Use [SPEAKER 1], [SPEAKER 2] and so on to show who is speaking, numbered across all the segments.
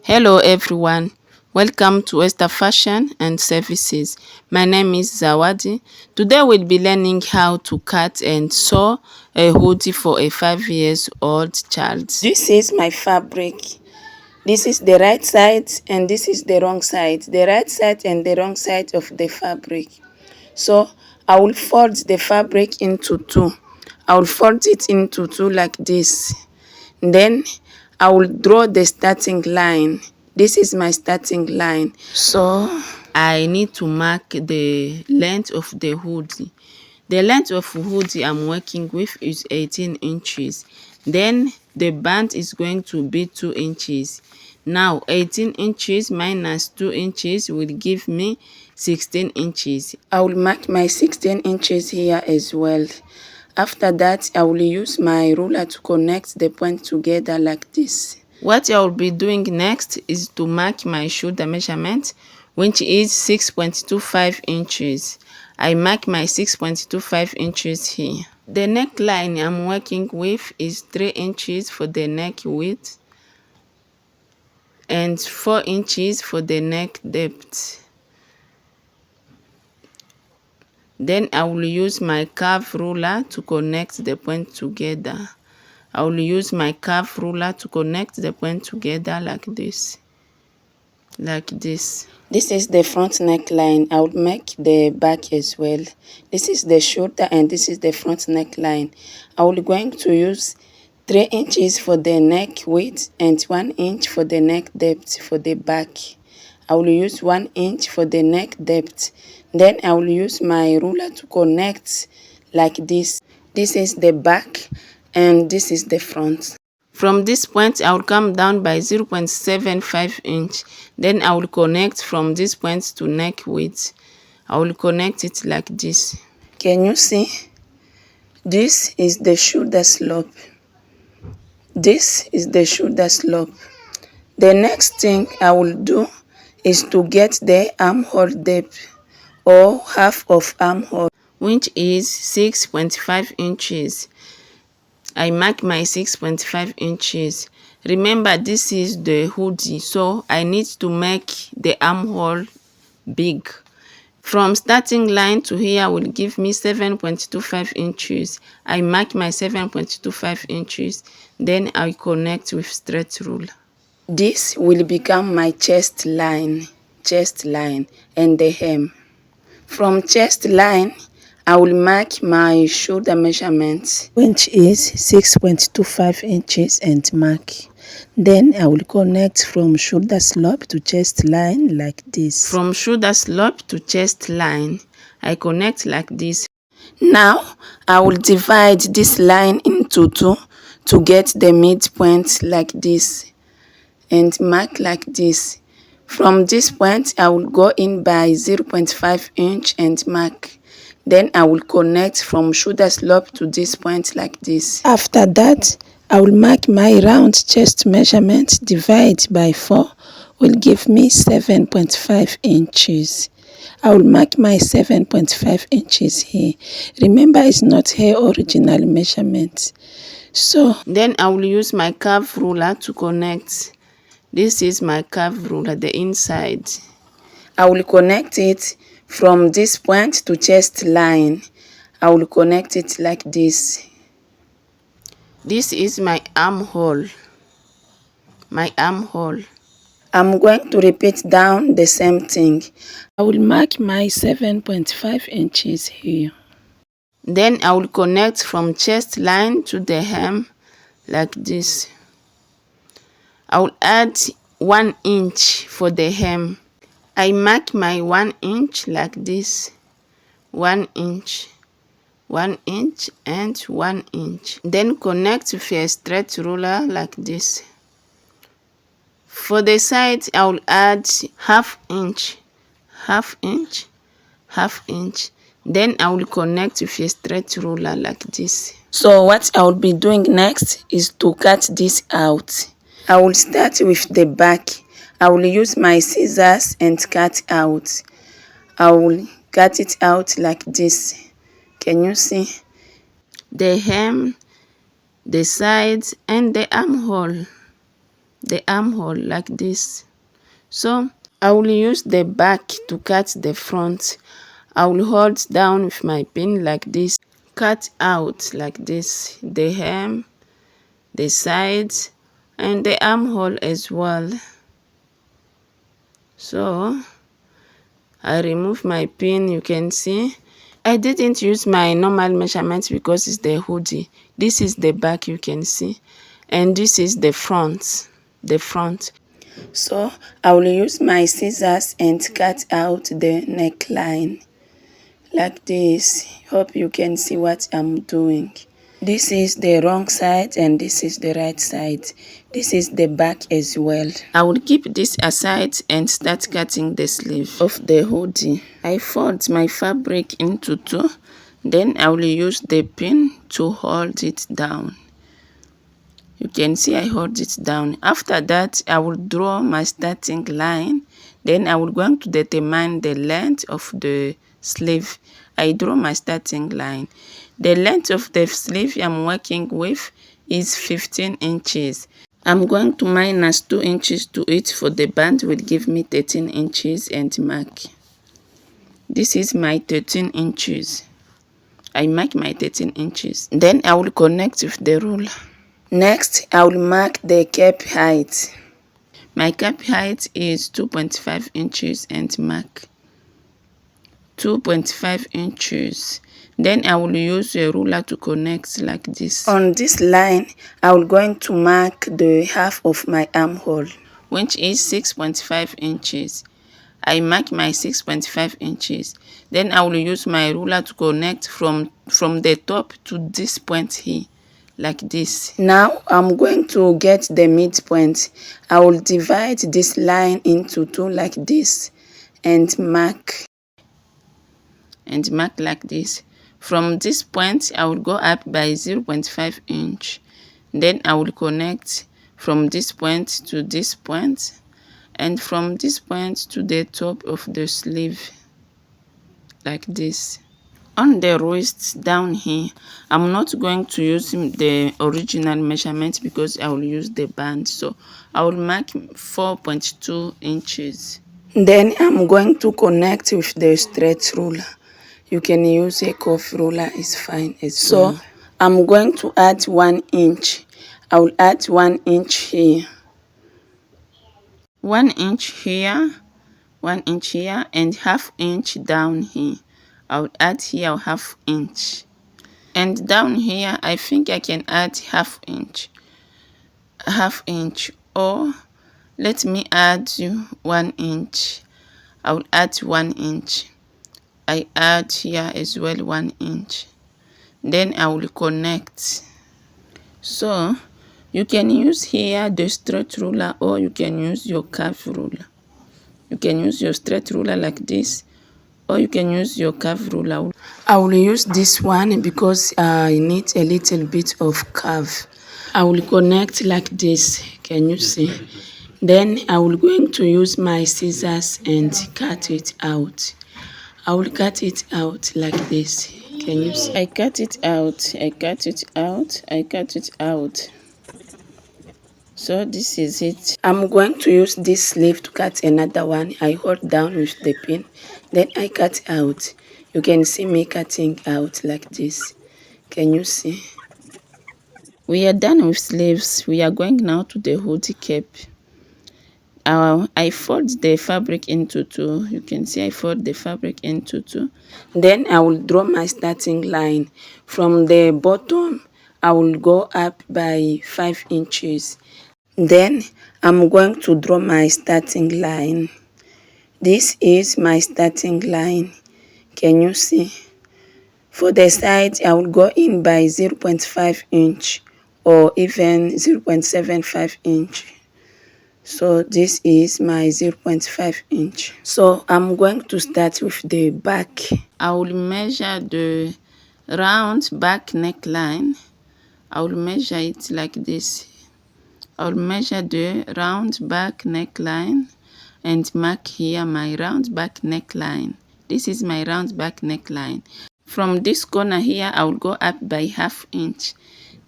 [SPEAKER 1] Hello everyone, welcome to Esther Fashion and Services. My name is Zawadi. Today we'll be learning how to cut and sew a hoodie for a 5-year-old child. This is my fabric. This is the right side and this is the wrong side. The right side and the wrong side of the fabric. So I will fold the fabric into two. I will fold it into two like this. Then I will draw the starting line. This is my starting line. So I need to mark the length of the hoodie. The length of hoodie I'm working with is 18 inches. Then the band is going to be 2 inches. Now 18 inches minus 2 inches will give me 16 inches. I will mark my 16 inches here as well. After that, I will use my ruler to connect the point together like this. What I will be doing next is to mark my shoulder measurement, which is 6.25 inches. I mark my 6.25 inches here. The neckline I'm working with is 3 inches for the neck width and 4 inches for the neck depth. Then I will use my curve ruler to connect the point together. I will use my curve ruler to connect the point together like this. Like this. This is the front neckline. I will make the back as well. This is the shoulder and this is the front neckline. I will going to use 3 inches for the neck width and 1 inch for the neck depth for the back. I will use 1 inch for the neck depth. Then I will use my ruler to connect like this. This is the back and this is the front. From this point, I will come down by 0.75 inch. Then I will connect from this point to neck width. I will connect it like this. Can you see? This is the shoulder slope. This is the shoulder slope. The next thing I will do is to get the armhole depth or half of armhole, which is 6.5 inches. I mark my 6.5 inches. Remember, this is the hoodie, so I need to make the armhole big. From starting line to here will give me 7.25 inches. I mark my 7.25 inches. Then I connect with straight ruler. This will become my chest line, and the hem. From chest line, I will mark my shoulder measurement, which is 6.25 inches and mark. Then I will connect from shoulder slope to chest line like this. From shoulder slope to chest line, I connect like this. Now, I will divide this line into two to get the midpoint like this and mark like this. From this point, I will go in by 0.5 inch and mark. Then I will connect from shoulder slope to this point like this. After that, I will mark my round chest measurement, divide by 4, will give me 7.5 inches. I will mark my 7.5 inches here. Remember, it's not her original measurement. So then I will use my curve ruler to connect. This is my curve ruler, the inside. I will connect it from this point to chest line. I will connect it like this. This is my armhole. My armhole. I'm going to repeat down the same thing. I will mark my 7.5 inches here. Then I will connect from chest line to the hem like this. I will add 1 inch for the hem. I mark my 1 inch like this. 1 inch. 1 inch and 1 inch. Then connect with a straight ruler like this. For the side, I will add half inch. Half inch. Half inch. Then I will connect with a straight ruler like this. So what I will be doing next is to cut this out. I will start with the back. I will use my scissors and cut out. I will cut it out like this. Can you see? The hem, the sides, and the armhole. the armhole like this. So I will use the back to cut the front. I will hold down with my pin like this, cut out like this the hem, the sides, and the armhole as well. So I remove my pin. You can see I didn't use my normal measurement because it's the hoodie. This is the back, you can see, and this is the front. So I will use my scissors and cut out the neckline like this. Hope you can see what I'm doing. This is the wrong side and this is the right side. This is the back as well. I will keep this aside and start cutting the sleeve of the hoodie. I fold my fabric into two. Then I will use the pin to hold it down. You can see I hold it down. After that, I will draw my starting line. Then I will going to determine the length of the sleeve. I draw my starting line. The length of the sleeve I'm working with is 15 inches. I'm going to minus 2 inches to it for the band will give me 13 inches and mark. This is my 13 inches. I mark my 13 inches. Then I will connect with the ruler. Next, I will mark the cap height. My cap height is 2.5 inches and mark 2.5 inches. Then I will use a ruler to connect like this. On this line, I will going to mark the half of my armhole, which is 6.5 inches. I mark my 6.5 inches. Then I will use my ruler to connect from the top to this point here, like this. Now I'm going to get the midpoint. I will divide this line into two like this and mark like this. From this point, I will go up by 0.5 inch. Then I will connect from this point to this point, and from this point to the top of the sleeve, like this. On the wrist down here, I'm not going to use the original measurement because I will use the band. So I will mark 4.2 inches. Then I'm going to connect with the straight ruler. You can use a curve ruler, it's fine as well. So I'm going to add 1 inch. I will add 1 inch here. 1 inch here, 1 inch here, and ½ inch down here. I'll add here ½ inch. And down here, I think I can add ½ inch. ½ inch. Or let me add 1 inch. I will add 1 inch. I add here as well 1 inch. Then I will connect. So you can use here the straight ruler or you can use your curve ruler. You can use your straight ruler like this, or you can use your curve ruler. I will use this one because I need a little bit of curve. I will connect like this. Can you see? Then I will going to use my scissors and cut it out. I will cut it out like this. Can you see? I cut it out. I cut it out. I cut it out. So this is it. I'm going to use this sleeve to cut another one. I hold down with the pin. Then I cut out. You can see me cutting out like this. Can you see? We are done with sleeves. We are going now to the hoodie cape. I fold the fabric into two. You can see I fold the fabric into two. Then I will draw my starting line. From the bottom, I will go up by 5 inches. Then I'm going to draw my starting line. This is my starting line. Can you see? For the side, I will go in by 0.5 inch or even 0.75 inch. So this is my 0.5 inch. So I'm going to start with the back. I will measure the round back neckline. I will measure it like this. I will measure the round back neckline and mark here my round back neckline. This is my round back neckline. From this corner here, I will go up by ½ inch.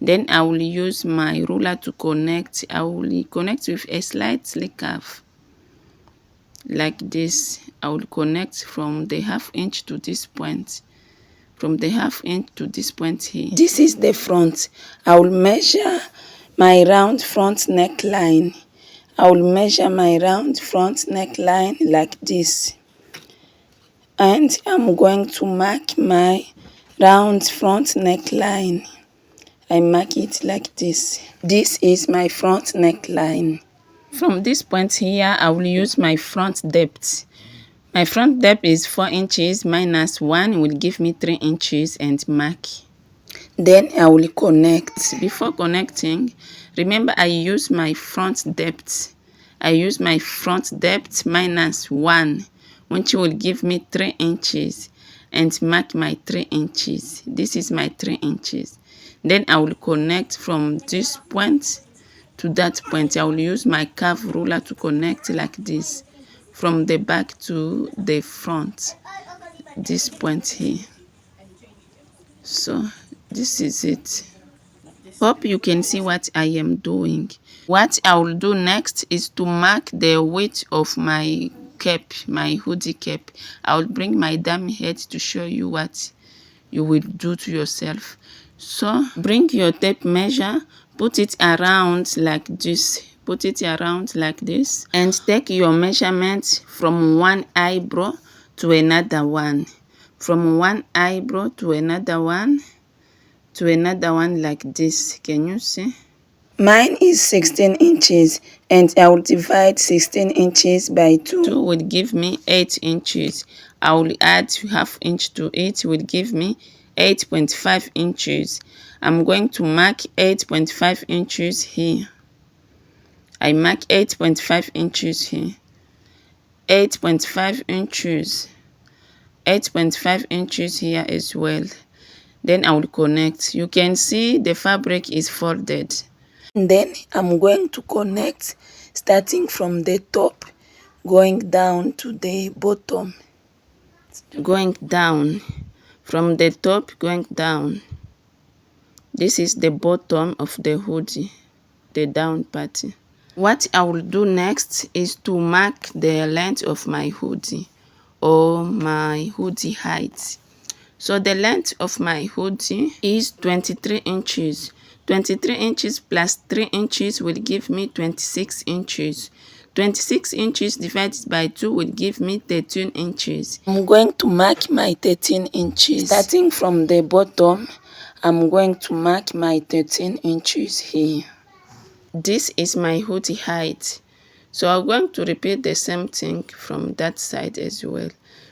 [SPEAKER 1] Then I will use my ruler to connect. I will connect with a slight curve like this. I will connect from the 1/2 inch to this point. From the 1/2 inch to this point here. This is the front. I will measure my round front neckline. I will measure my round front neckline like this. And I'm going to mark my round front neckline. I mark it like this. This is my front neckline. From this point here, I will use my front depth. My front depth is 4 inches minus 1 will give me 3 inches and mark. Then I will connect. Before connecting, remember I use my front depth. I use my front depth minus 1, which will give me 3 inches, and mark my 3 inches. This is my 3 inches. Then I will connect from this point to that point. I will use my curve ruler to connect like this, from the back to the front, this point here. So this is it. Hope you can see what I am doing. What I will do next is to mark the width of my cap, my hoodie cap. I will bring my dummy head to show you what you will do to yourself. So bring your tape measure, put it around like this. Put it around like this, and take your measurement from one eyebrow to another one. From one eyebrow to another one like this. Can you see? Mine is 16 inches, and I will divide 16 inches by 2. 2 will give me 8 inches. I will add 1/2 inch to it, will give me 8.5 inches. I'm going to mark 8.5 inches here. I mark 8.5 inches here. 8.5 inches. 8.5 inches here as well. Then I will connect. You can see the fabric is folded. Then I'm going to connect starting from the top, going down to the bottom. Going down. From the top, going down. This is the bottom of the hoodie, the down part. What I will do next is to mark the length of my hoodie, or my hoodie height. So the length of my hoodie is 23 inches. 23 inches plus 3 inches will give me 26 inches. 26 inches divided by 2 will give me 13 inches. I'm going to mark my 13 inches. Starting from the bottom, I'm going to mark my 13 inches here. This is my hoodie height. So I'm going to repeat the same thing from that side as well.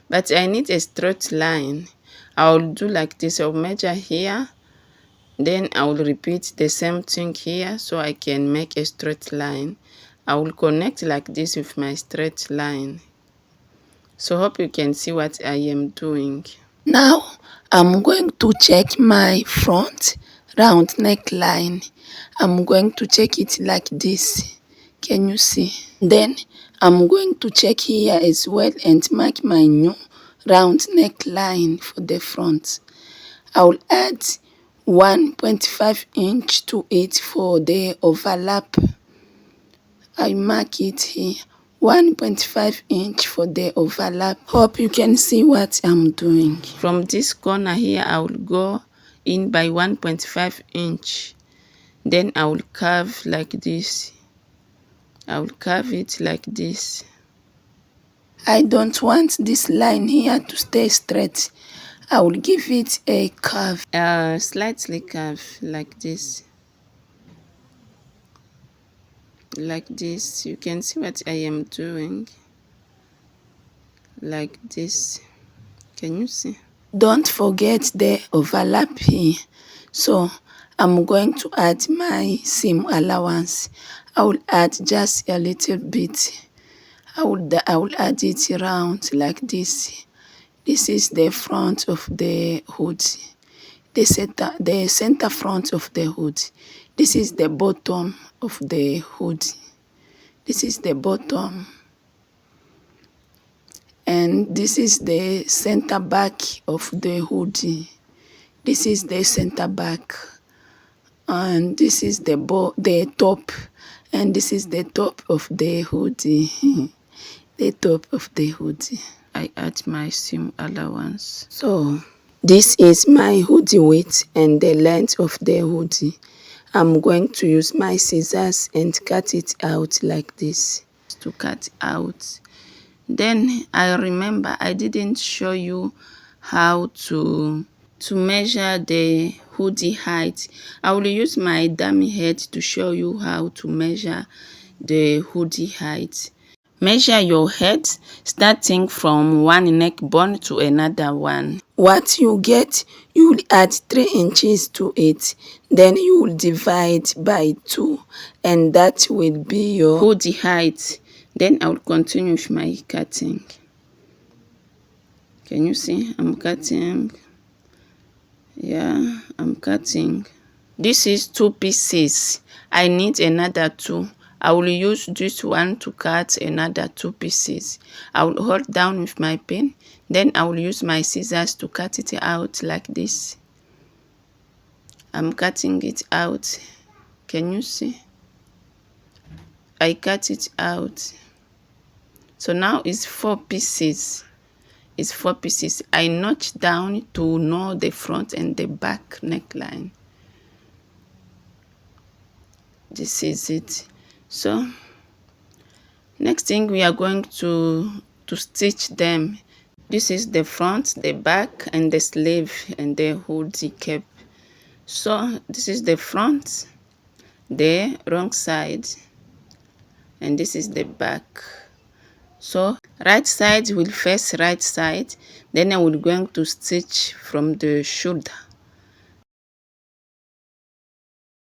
[SPEAKER 1] But I need a straight line. I'll do like this. I'll measure here. Then I will repeat the same thing here so I can make a straight line. I will connect like this with my straight line. So hope you can see what I am doing. Now I'm going to check my front round neckline. I'm going to check it like this. Can you see? Then I'm going to check here as well and mark my new round neckline for the front. I will add 1.5 inch to it for the overlap. I mark it here. 1.5 inch for the overlap. Hope you can see what I'm doing. From this corner here, I will go in by 1.5 inch. Then I will curve like this. I will curve it like this. I don't want this line here to stay straight. I will give it a curve. Slightly curve like this. Like this. You can see what I am doing. Like this. Can you see? Don't forget the overlap here. So I'm going to add my seam allowance. I will add just a little bit. I will add it around like this. This is the front of the hood. The center front of the hood. This is the bottom of the hood. This is the bottom. And this is the center back of the hoodie. This is the center back and this is the top, and this is the top of the hoodie. The top of the hoodie. I add my seam allowance. So this is my hoodie width and the length of the hoodie. I'm going to use my scissors and cut it out like this. To cut out. Then I remember I didn't show you how to measure the hoodie height. I will use my dummy head to show you how to measure the hoodie height. Measure your head starting from one neck bone to another one. What you get, you will add 3 inches to it. Then you will divide by 2, and that will be your hoodie height. Then I will continue with my cutting. Can you see? I'm cutting. Yeah, I'm cutting. This is 2 pieces. I need another 2. I will use this one to cut another 2 pieces. I will hold down with my pen. Then I will use my scissors to cut it out like this. I'm cutting it out. Can you see? I cut it out. So now it's 4 pieces. It's 4 pieces. I notch down to know the front and the back neckline. This is it. So next thing, we are going to stitch them. This is the front, the back, and the sleeve and the hoodie cap. So this is the front, the wrong side, and this is the back. So right side will face right side. Then I will going to stitch from the shoulder.